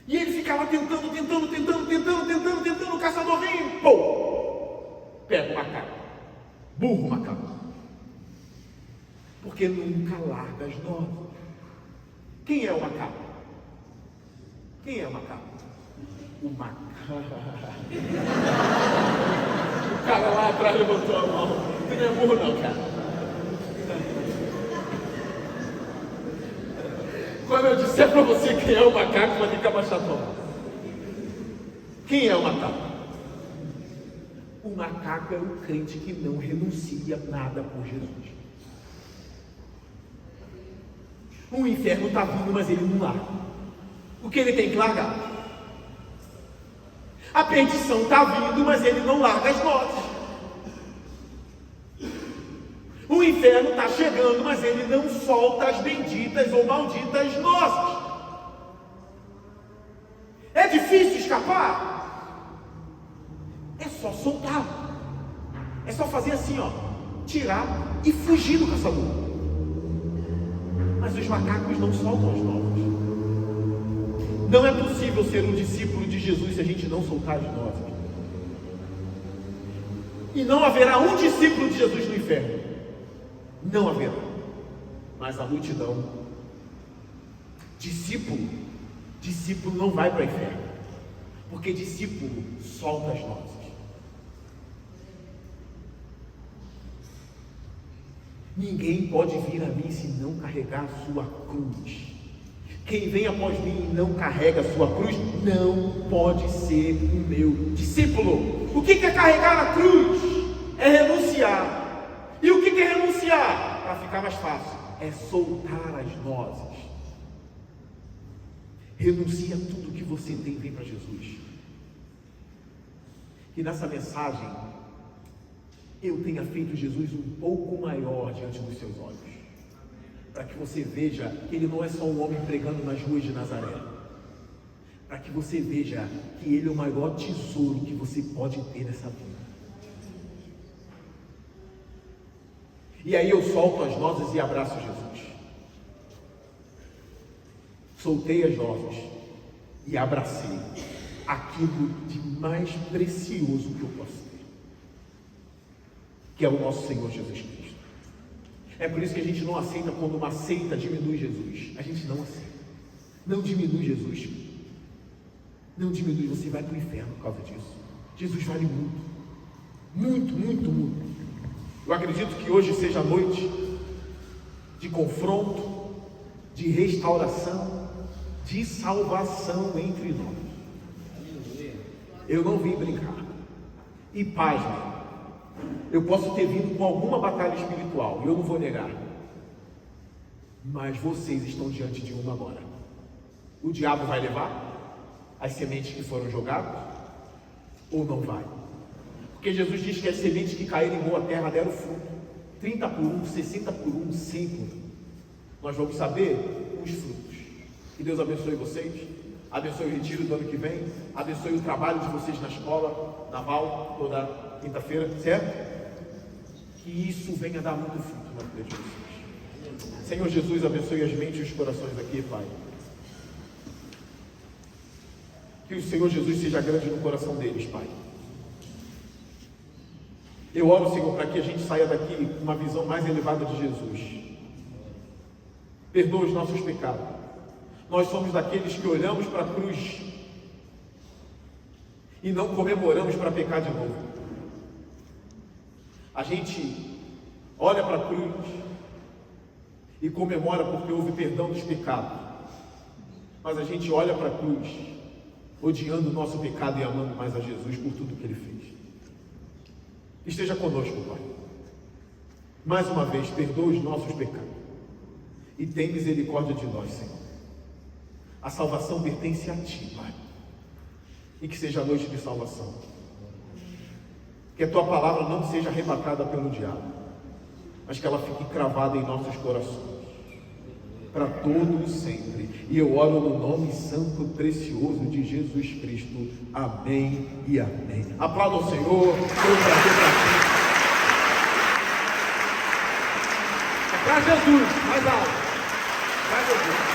E ele ficava tentando, o caçador vem, pô, pega o macaco. Burro macaco. Porque nunca larga as nozes. Quem é o macaco? Quem é o macaco? O macaco. O cara lá atrás levantou a mão. Você não é burro não, cara. Quando eu disser para você quem é o macaco, vai ter que abaixar a mão. Quem é o macaco? O macaco é o crente que não renuncia nada por Jesus. O inferno está vindo, mas ele não larga. O que ele tem que largar? A perdição está vindo, mas ele não larga as nozes. O inferno está chegando, mas ele não solta as benditas ou malditas nozes. É difícil escapar? É só soltar. É só fazer assim, ó, tirar e fugir do caçador. Mas os macacos não soltam as nozes. Não é possível ser um discípulo de Jesus se a gente não soltar as nozes. E não haverá um discípulo de Jesus no inferno. Não haverá. Mas a multidão. Discípulo não vai para o inferno. Porque discípulo solta as nozes. Ninguém pode vir a mim se não carregar a sua cruz. Quem vem após mim e não carrega a sua cruz, não pode ser o meu discípulo. O que é carregar a cruz? É renunciar. E o que é renunciar? Para ficar mais fácil, é soltar as nozes. Renuncia a tudo que você tem e vem para Jesus. Que nessa mensagem eu tenha feito Jesus um pouco maior diante dos seus olhos, para que você veja que ele não é só um homem pregando nas ruas de Nazaré, para que você veja que Ele é o maior tesouro que você pode ter nessa vida. E aí eu solto as nozes e abraço Jesus. Soltei as nozes e abracei aquilo de mais precioso que eu posso ter, que é o nosso Senhor Jesus Cristo. É por isso que a gente não aceita quando uma seita diminui Jesus. A gente não aceita. Não diminui Jesus. Não diminui, você vai para o inferno por causa disso. Jesus vale muito. Muito, muito, muito. Eu acredito que hoje seja a noite de confronto, de restauração, de salvação entre nós. Eu não vim brincar. E pasme, eu posso ter vindo com alguma batalha espiritual, eu não vou negar. Mas vocês estão diante de uma agora. O diabo vai levar as sementes que foram jogadas? Ou não vai? Porque Jesus diz que as sementes que caíram em boa terra deram fruto. 30 por 1, 60 por 1, 100 por 1. Nós vamos saber os frutos. Que Deus abençoe vocês. Abençoe o retiro do ano que vem. Abençoe o trabalho de vocês na escola naval, toda quinta-feira, certo? Que isso venha dar muito fruto na vida de vocês. Senhor Jesus, abençoe as mentes e os corações aqui, Pai. Que o Senhor Jesus seja grande no coração deles, Pai. Eu oro, Senhor, para que a gente saia daqui com uma visão mais elevada de Jesus. Perdoa os nossos pecados. Nós somos daqueles que olhamos para a cruz e não comemoramos para pecar de novo. A gente olha para a cruz e comemora porque houve perdão dos pecados. Mas a gente olha para a cruz odiando o nosso pecado e amando mais a Jesus por tudo que Ele fez. Esteja conosco, Pai. Mais uma vez, perdoa os nossos pecados e tem misericórdia de nós, Senhor. A salvação pertence a Ti, Pai. E que seja a noite de salvação. Que a Tua palavra não seja arrebatada pelo diabo, mas que ela fique cravada em nossos corações, para todo e sempre. E eu oro no nome santo e precioso de Jesus Cristo. Amém e amém. Aplauda o Senhor. Foi um prazer para ti. É para Jesus. Mais alto. Para Jesus.